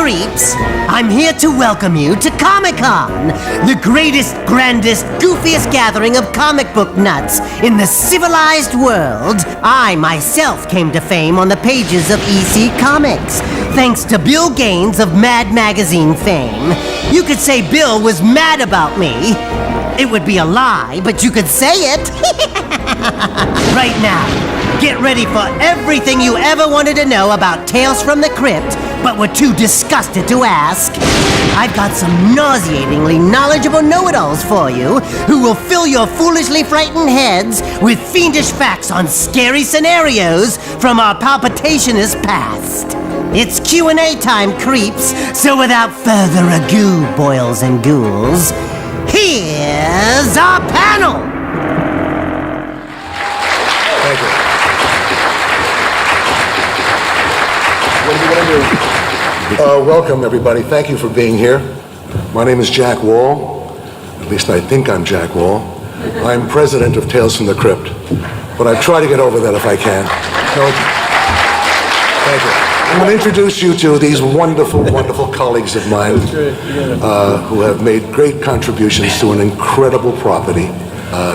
creeps! I'm here to welcome you to Comic-Con, the greatest, grandest, goofiest gathering of comic book nuts in the civilized world. I myself came to fame on the pages of EC Comics, thanks to Bill Gaines of Mad Magazine fame. You could say Bill was mad about me. It would be a lie, but you could say it. Right now, get ready for everything you ever wanted to know about Tales from the Crypt, but were too disgusted to ask. I've got some nauseatingly knowledgeable know-it-alls for you who will fill your foolishly frightened heads with fiendish facts on scary scenarios from our palpitationist past. It's Q&A time, creeps, so without further ado, boils and ghouls, here's our panel! Thank you. What are you going to do? Welcome, everybody. Thank you for being here. My name is Jack Wall. At least I think I'm Jack Wall. I'm president of Tales from the Crypt. But I try to get over that if I can. So, thank you. I'm going to introduce you to these wonderful, wonderful colleagues of mine who have made great contributions to an incredible property.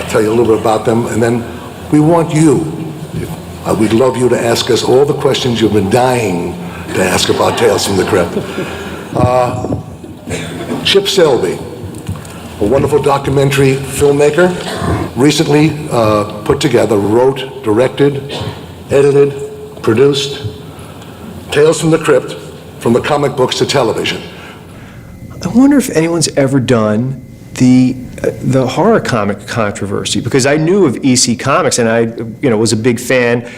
Tell you a little bit about them, and then we want you. We'd love you to ask us all the questions you've been dying to ask about Tales from the Crypt. Chip Selby, a wonderful documentary filmmaker, recently put together, wrote, directed, edited, produced Tales from the Crypt, from the comic books to television. I wonder if anyone's ever done the horror comic controversy, because I knew of EC Comics and I was a big fan,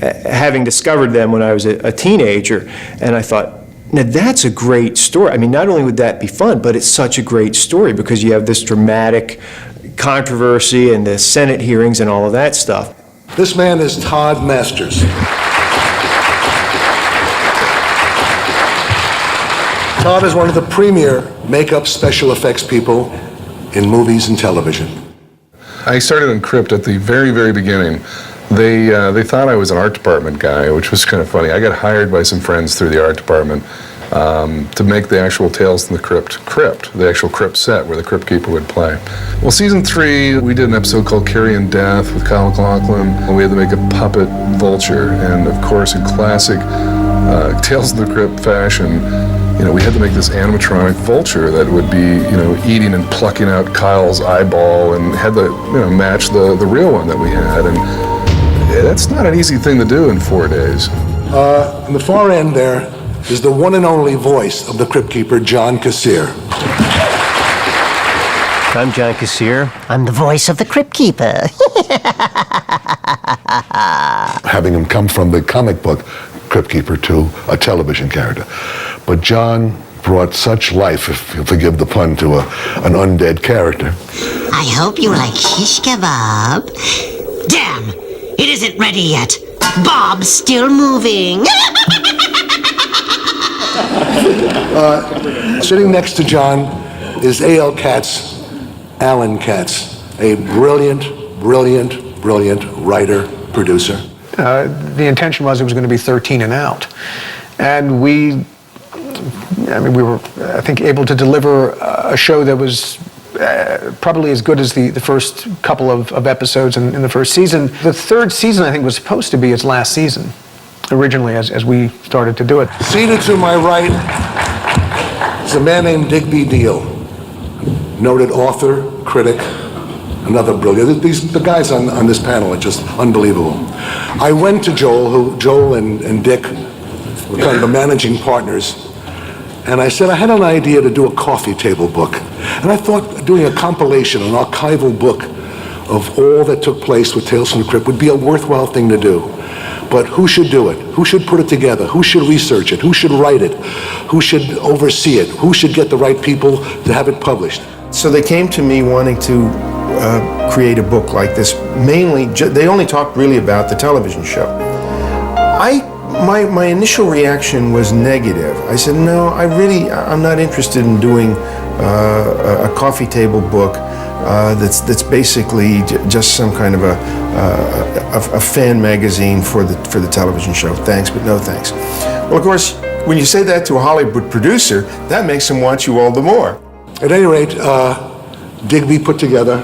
having discovered them when I was a teenager, and I thought, now that's a great story. I mean, not only would that be fun, but it's such a great story because you have this dramatic controversy and the Senate hearings and all of that stuff. This man is Todd Masters. Todd is one of the premier makeup special effects people in movies and television. I started in Crypt at the very, very beginning. They thought I was an art department guy, which was kind of funny. I got hired by some friends through the art department to make the actual Tales from the Crypt, the actual Crypt set where the Crypt Keeper would play. Well, season 3, we did an episode called Carrie Death with Kyle MacLachlan, and we had to make a puppet vulture, and of course, in classic Tales from the Crypt fashion, we had to make this animatronic vulture that would be, eating and plucking out Kyle's eyeball, and had to, match the real one that we had, and that's not an easy thing to do in 4 days. In the far end there is the one and only voice of the Crypt Keeper, John Kassir. I'm John Kassir. I'm the voice of the Crypt Keeper. Having him come from the comic book Crypt Keeper to a television character. But John brought such life, if you'll forgive the pun, to an undead character. I hope you like shish kebab. Damn! It isn't ready yet. Bob's still moving. Sitting next to John is A.L. Katz, Alan Katz, a brilliant, brilliant, brilliant writer, producer. The intention was it was going to be 13 and out. And we were, I think, able to deliver a show that was probably as good as the first couple of episodes in the first season. The third season, I think, was supposed to be its last season, originally, as we started to do it. Seated to my right is a man named Digby Deal, noted author, critic, another brilliant. The guys on this panel are just unbelievable. I went to Joel and Dick were kind of the managing partners, and I said I had an idea to do a coffee table book. And I thought doing a compilation, an archival book of all that took place with Tales from the Crypt would be a worthwhile thing to do. But who should do it? Who should put it together? Who should research it? Who should write it? Who should oversee it? Who should get the right people to have it published? So they came to me wanting to create a book like this. Mainly, they only talked really about the television show. My initial reaction was negative. I said, no, I'm not interested in doing a coffee table book that's basically just some kind of a fan magazine for the television show. Thanks, but no thanks. Well, of course, when you say that to a Hollywood producer, that makes them want you all the more. At any rate, Digby put together,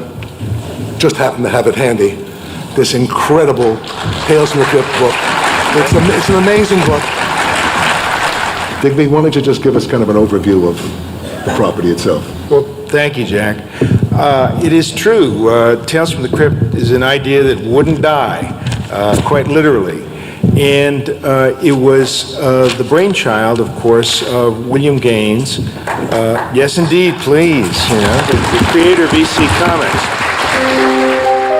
just happened to have it handy, this incredible Tales from the Crypt book. It's an amazing book. Digby, why don't you just give us kind of an overview of the property itself? Well, thank you, Jack. It is true. Tales from the Crypt is an idea that wouldn't die, quite literally. And it was the brainchild, of course, of William Gaines. Yes, indeed, please. The creator of EC Comics.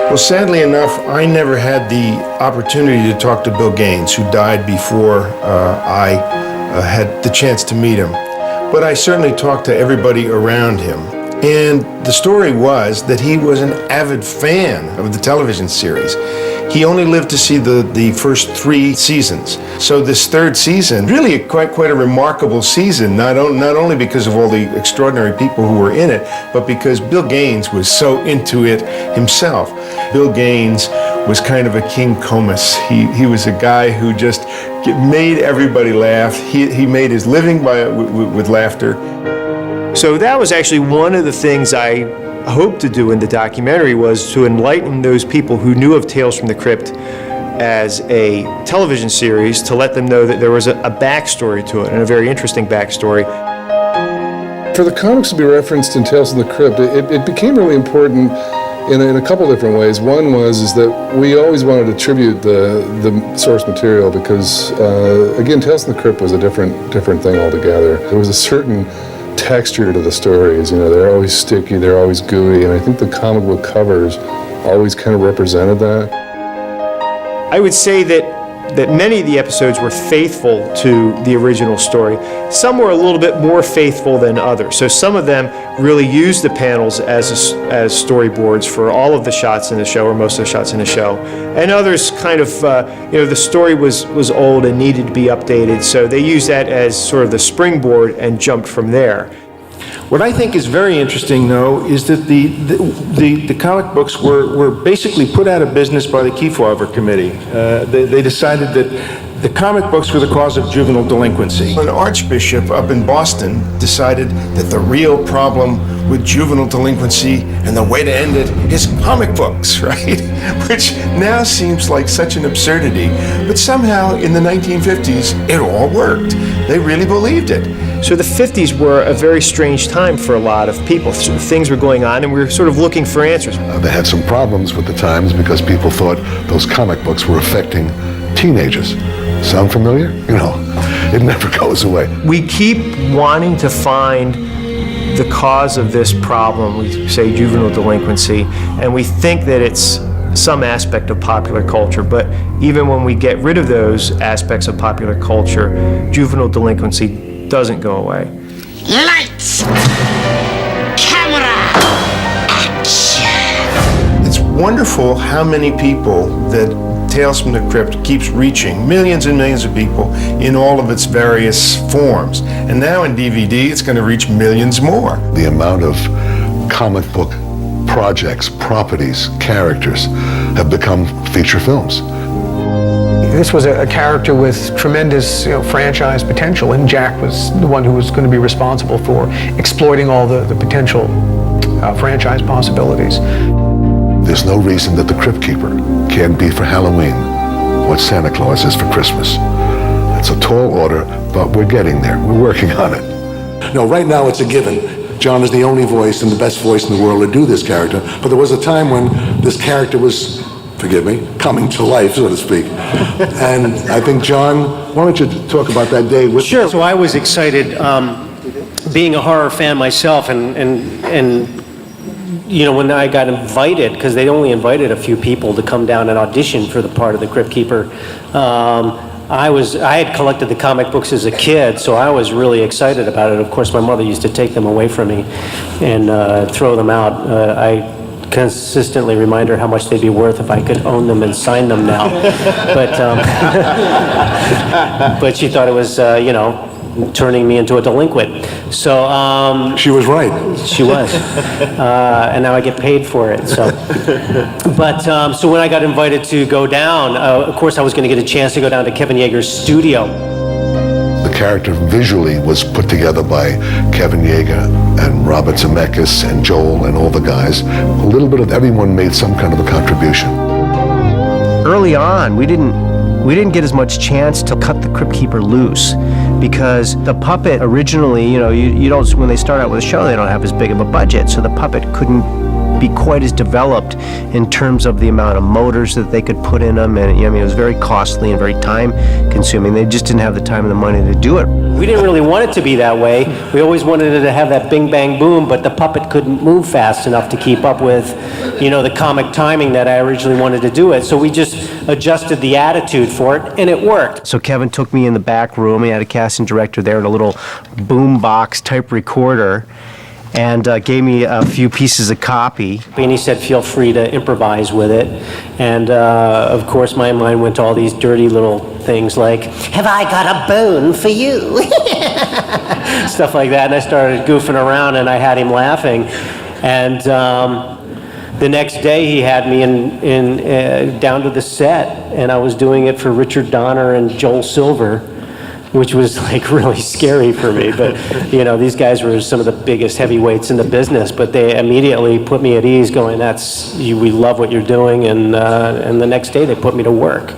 Well, sadly enough, I never had the opportunity to talk to Bill Gaines, who died before I had the chance to meet him. But I certainly talked to everybody around him. And the story was that he was an avid fan of the television series. He only lived to see the first 3 seasons. So this 3rd season, really quite a remarkable season, not only because of all the extraordinary people who were in it, but because Bill Gaines was so into it himself. Bill Gaines was kind of a King Comus. He was a guy who just made everybody laugh. He made his living with laughter. So that was actually one of the things I hoped to do in the documentary, was to enlighten those people who knew of Tales from the Crypt as a television series, to let them know that there was a backstory to it, and a very interesting backstory. For the comics to be referenced in Tales from the Crypt, it became really important in a couple different ways. One is that we always wanted to tribute the source material, because again, Tales from the Crypt was a different thing altogether. There was a certain texture to the stories. They're always sticky, they're always gooey, and I think the comic book covers always kind of represented that. I would say that many of the episodes were faithful to the original story. Some were a little bit more faithful than others. So some of them really used the panels as storyboards for all of the shots in the show, or most of the shots in the show. And others kind of, the story was old and needed to be updated, so they used that as sort of the springboard and jumped from there. What I think is very interesting, though, is that the comic books were basically put out of business by the Kefauver Committee. They decided that the comic books were the cause of juvenile delinquency. An archbishop up in Boston decided that the real problem with juvenile delinquency and the way to end it is comic books, right? Which now seems like such an absurdity. But somehow in the 1950s, it all worked. They really believed it. So the 50s were a very strange time for a lot of people. So things were going on, and we were sort of looking for answers. They had some problems with the Times because people thought those comic books were affecting teenagers. Sound familiar? It never goes away. We keep wanting to find the cause of this problem, we say juvenile delinquency, and we think that it's some aspect of popular culture, but even when we get rid of those aspects of popular culture, juvenile delinquency doesn't go away. Lights! Camera! Action! It's wonderful how many people that Tales from the Crypt keeps reaching, millions and millions of people in all of its various forms. And now in DVD, it's going to reach millions more. The amount of comic book projects, properties, characters have become feature films. This was a character with tremendous franchise potential, and Jack was the one who was going to be responsible for exploiting all the potential franchise possibilities. There's no reason that the Crypt Keeper can't be for Halloween what Santa Claus is for Christmas. It's a tall order, but we're getting there. We're working on it. No, right now it's a given. John is the only voice and the best voice in the world to do this character, but there was a time when this character was, forgive me, coming to life, so to speak. And I think, John, why don't you talk about that day with Sure. So I was excited, being a horror fan myself, and when I got invited, because they only invited a few people to come down and audition for the part of the Crypt Keeper. I had collected the comic books as a kid, so I was really excited about it. Of course, my mother used to take them away from me and throw them out. I consistently remind her how much they'd be worth if I could own them and sign them now. But she thought it was, turning me into a delinquent. So she was right. She was, and now I get paid for it. So, so when I got invited to go down, of course I was going to get a chance to go down to Kevin Yeager's studio. The character visually was put together by Kevin Yeager and Robert Zemeckis and Joel and all the guys. A little bit of everyone made some kind of a contribution. Early on, we didn't get as much chance to cut the Crypt Keeper loose, because the puppet originally, you don't, when they start out with a show, they don't have as big of a budget, so the puppet couldn't be quite as developed in terms of the amount of motors that they could put in them, and it was very costly and very time consuming. They just didn't have the time and the money to do it. We didn't really want it to be that way. We always wanted it to have that bing bang boom, but the puppet couldn't move fast enough to keep up with, the comic timing that I originally wanted to do it. So we just adjusted the attitude for it, and it worked. So Kevin took me in the back room. He had a casting director there and a little boom box type recorder, and gave me a few pieces of copy. And he said, feel free to improvise with it. And of course, my mind went to all these dirty little things like, Have I got a bone for you? stuff like that. And I started goofing around, and I had him laughing. And the next day, he had me down to the set, and I was doing it for Richard Donner and Joel Silver, which was like really scary for me. But these guys were some of the biggest heavyweights in the business, but they immediately put me at ease, going, we love what you're doing, and the next day they put me to work.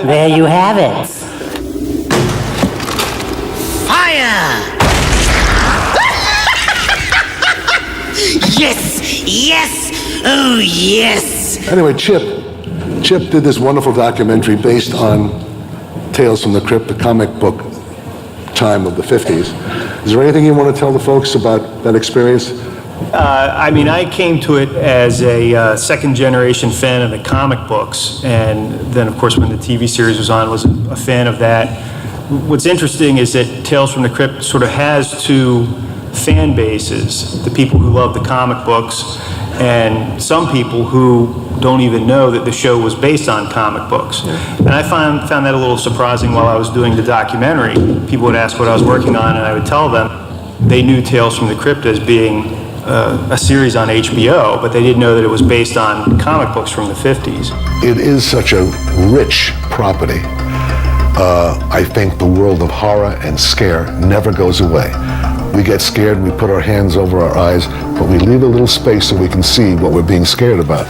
There you have it. Fire! Yes! Yes! Oh, yes! Anyway, Chip did this wonderful documentary based on Tales from the Crypt, the comic book time of the 50s. Is there anything you want to tell the folks about that experience? I came to it as a second-generation fan of the comic books, and then, of course, when the TV series was on, was a fan of that. What's interesting is that Tales from the Crypt sort of has two fan bases: the people who love the comic books, and some people who don't even know that the show was based on comic books. And I found that a little surprising while I was doing the documentary. People would ask what I was working on, and I would tell them they knew Tales from the Crypt as being a series on HBO, but they didn't know that it was based on comic books from the 50s. It is such a rich property. I think the world of horror and scare never goes away. We get scared, we put our hands over our eyes, but we leave a little space so we can see what we're being scared about.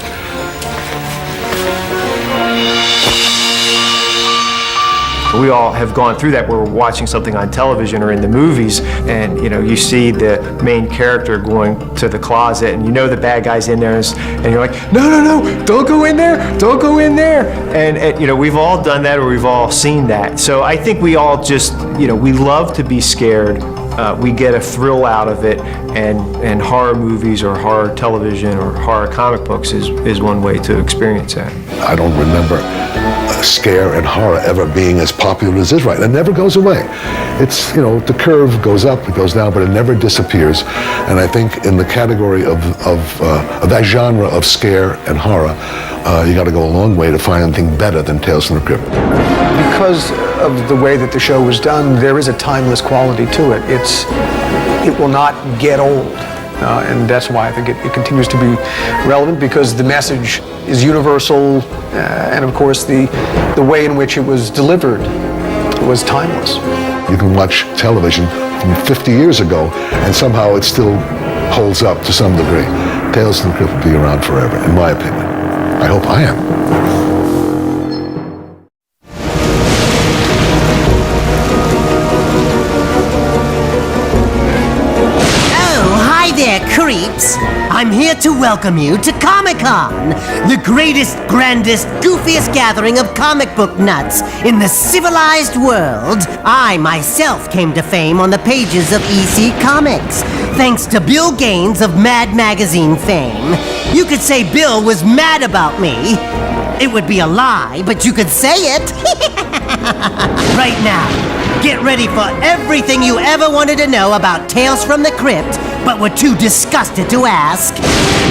We all have gone through that where we're watching something on television or in the movies, and you see the main character going to the closet, and the bad guy's in there, and you're like, no, don't go in there, don't go in there. And we've all done that, or we've all seen that. So I think we all just, we love to be scared. We get a thrill out of it, and horror movies or horror television or horror comic books is one way to experience that. I don't remember scare and horror ever being as popular as it is right. It never goes away. It's, the curve goes up, it goes down, but it never disappears. And I think in the category of that genre of scare and horror, you got to go a long way to find anything better than Tales from the Crypt. Because of the way that the show was done, there is a timeless quality to it. It will not get old. And that's why I think it continues to be relevant, because the message is universal, and of course the way in which it was delivered was timeless. You can watch television from 50 years ago, and somehow it still holds up to some degree. Tales from the Crypt will be around forever, in my opinion. I hope I am. Creeps, I'm here to welcome you to Comic-Con, the greatest, grandest, goofiest gathering of comic book nuts in the civilized world. I myself came to fame on the pages of EC Comics, thanks to Bill Gaines of Mad Magazine fame. You could say Bill was mad about me. It would be a lie, but you could say it. Right now, get ready for everything you ever wanted to know about Tales from the Crypt, but were too disgusted to ask.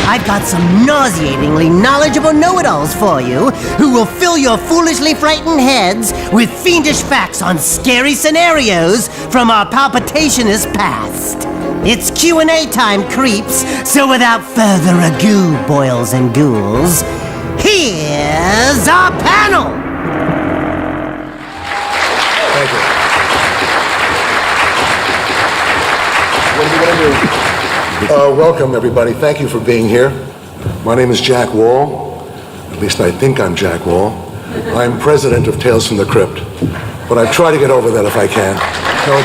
I've got some nauseatingly knowledgeable know-it-alls for you who will fill your foolishly frightened heads with fiendish facts on scary scenarios from our palpitationist past. It's Q&A time, creeps, so without further ado, boils and ghouls, here's our panel! Welcome, everybody. Thank you for being here. My name is Jack Wall. At least I think I'm Jack Wall. I'm president of Tales from the Crypt, but I try to get over that if I can. So,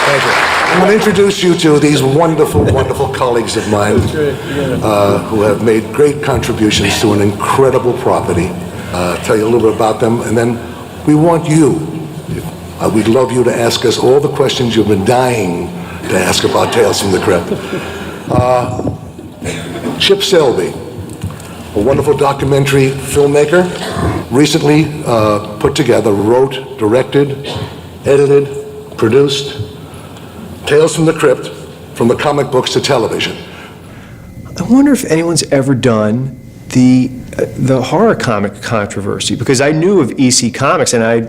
thank you. I'm going to introduce you to these wonderful, wonderful colleagues of mine who have made great contributions to an incredible property. Tell you a little bit about them, and then we want you. We'd love you to ask us all the questions you've been dying to ask about Tales from the Crypt. Chip Selby, a wonderful documentary filmmaker, recently put together, wrote, directed, edited, produced Tales from the Crypt, from the comic books to television. I wonder if anyone's ever done the horror comic controversy, because I knew of EC Comics and I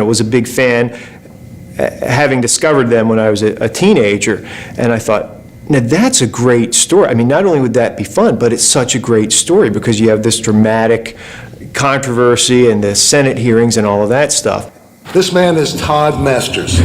was a big fan, having discovered them when I was a teenager, and I thought, now that's a great story. I mean, not only would that be fun, but it's such a great story because you have this dramatic controversy and the Senate hearings and all of that stuff. This man is Todd Masters.